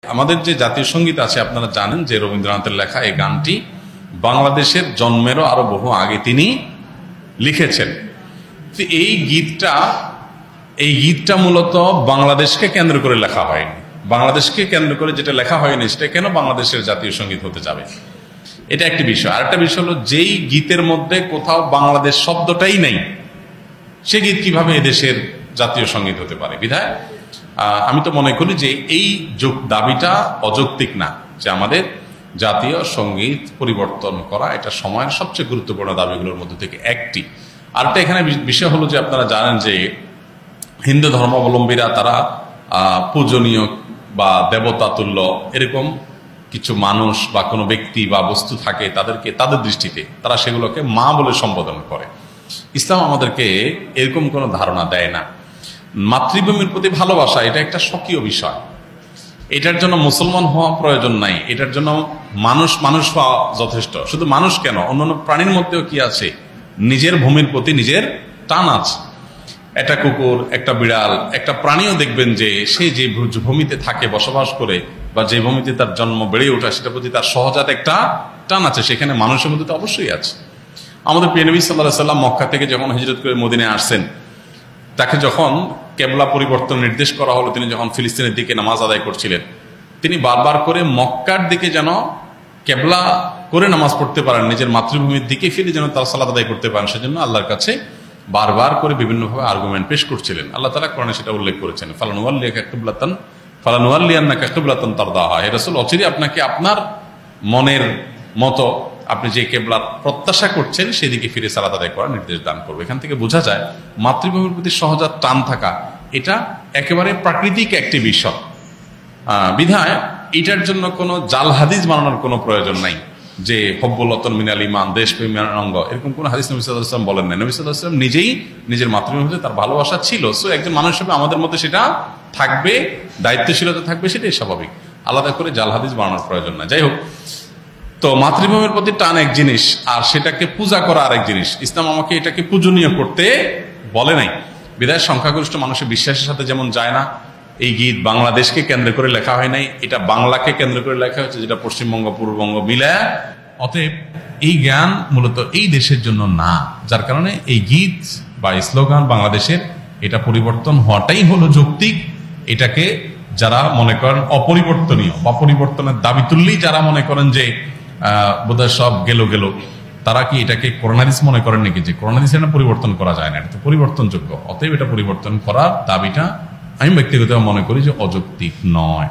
আমাদের যে জাতীয় সঙ্গীত আছে আপনারা জানেন যে রবীন্দ্রনাথের লেখা এই গানটি বাংলাদেশের জন্মেরও আরো বহু আগে তিনি লিখেছেন। তো এই গীতটা মূলত বাংলাদেশকে কেন্দ্র করে লেখা হয়নি। বাংলাদেশকে কেন্দ্র করে যেটা লেখা হয়নি সেটা কেন বাংলাদেশের জাতীয় সঙ্গীত হতে যাবে, এটা একটি বিষয়। আরেকটা বিষয় হলো যেই গীতের মধ্যে কোথাও বাংলাদেশ শব্দটাই নেই সে গীত কিভাবে এদেশের জাতীয় সঙ্গীত হতে পারে। বিধায় আমি তো মনে করি যে এই দাবিটা অযৌক্তিক না, যে আমাদের জাতীয় সঙ্গীত পরিবর্তন করা এটা সময়ের সবচেয়ে গুরুত্বপূর্ণ দাবিগুলোর মধ্যে থেকে একটি। আরেকটা এখানে বিষয় হলো যে আপনারা জানেন যে হিন্দু ধর্মাবলম্বীরা তারা পূজনীয় বা দেবতা তুল্য এরকম কিছু মানুষ বা কোনো ব্যক্তি বা বস্তু থাকে, তাদেরকে তাদের দৃষ্টিতে তারা সেগুলোকে মা বলে সম্বোধন করে। ইসলাম আমাদেরকে এরকম কোনো ধারণা দেয় না। মাতৃভূমির প্রতি ভালোবাসা এটা একটা স্বকীয় বিষয়, এটার জন্য মুসলমান হওয়া প্রয়োজন নাই, এটার জন্য মানুষ হওয়া যথেষ্ট। শুধু মানুষ কেন, অন্যান্য প্রাণীর মধ্যেও কি আছে, নিজের ভূমির প্রতি নিজের টান আছে। একটা কুকুর, একটা বিড়াল, একটা প্রাণীও দেখবেন যে সে যে ভূমিতে থাকে বসবাস করে বা যে ভূমিতে তার জন্ম বেড়ে ওঠা সেটার প্রতি তার সহজাত একটা টান আছে, সেখানে মানুষের মধ্যে তো অবশ্যই আছে। আমাদের প্রিয় নবী সাল্লাল্লাহু আলাইহি ওয়াসাল্লাম মক্কা থেকে যখন হিজরত করে মদিনায় আসছেন, তাকে যখন কেবলা পরিবর্তন নির্দেশ করা হলো, তিনি যখন ফিলিস্তিনের দিকে নামাজ আদায় করছিলেন, তিনি বারবার করে মক্কার দিকে যেন কেবলা করে নামাজ পড়তে পারেন, নিজের মাতৃভূমির দিকে ফিরে যেন তার সালাত আদায় করতে পারেন, সেজন্য আল্লাহর কাছে বারবার করে বিভিন্নভাবে আর্গুমেন্ট পেশ করছিলেন। আল্লাহ তাআলা কোরআনে সেটা উল্লেখ করেছেন, ফালানুওয়াল্লিয়ান্নাকা কিবলাতান তারদাহা, হে রাসূল অচিরে আপনাকে আপনার মনের মতো আপনি যে কেবলার প্রত্যাশা করছেন সেদিকে ফিরে সালাত আদায় করার নির্দেশ দান করবে। এখান থেকে বোঝা যায় মাতৃভূমির প্রতি সহজাত টান থাকা এটা একেবারে প্রাকৃতিক একটি বিষয়। বিধায় এটার জন্য কোনো জাল হাদিস বানানোর কোনো প্রয়োজন নাই যে হব্বুল ওয়াতন মিনাল ঈমান, দেশপ্রেমের অঙ্গ, এরকম কোন হাদিস নবী সাল্লাল্লাহু আলাইহি ওয়াসাল্লাম বলেন না। নবী সাল্লাল্লাহু আলাইহি ওয়াসাল্লাম নিজেই নিজের মাতৃভূমিতে তার ভালোবাসা ছিল। সো একজন মানুষ হিসেবে আমাদের মধ্যে সেটা থাকবে, দায়িত্বশীলতা থাকবে, সেটাই স্বাভাবিক। আলাদা করে জাল হাদিস বানানোর প্রয়োজন না। যাই হোক, তো মাতৃভূমির প্রতি টান এক জিনিস, আর সেটাকে পূজা করা আরেক জিনিস। ইসলাম আমাকে এটাকে পূজনীয় করতে বলে নাই। বিধায় সংখ্যাগরিষ্ঠ মানুষের বিশ্বাসের সাথে যেমন যায় না, এই গীত বাংলাদেশকে কেন্দ্র করে লেখা হয় নাই, এটা বাংলাকে কেন্দ্র করে লেখা হয়েছে, যেটা পশ্চিমবঙ্গ পূর্ববঙ্গ মিলায়। অতএব এই জ্ঞান মূলত এই দেশের জন্য না, যার কারণে এই গীত বা স্লোগান বাংলাদেশের এটা পরিবর্তন হওয়াটাই হলো যৌক্তিক। এটাকে যারা মনে করেন অপরিবর্তনীয় বা পরিবর্তনের দাবি তুললেই যারা মনে করেন যে বোধহয় সব গেল, তারা কি এটাকে কোরআন হাদিস মনে করেন নাকি যে কোরআন হাদিস এটা পরিবর্তন করা যায় না, এটা তো পরিবর্তনযোগ্য। অতএব এটা পরিবর্তন করার দাবিটা আমি ব্যক্তিগতভাবে মনে করি যে অযৌক্তিক নয়।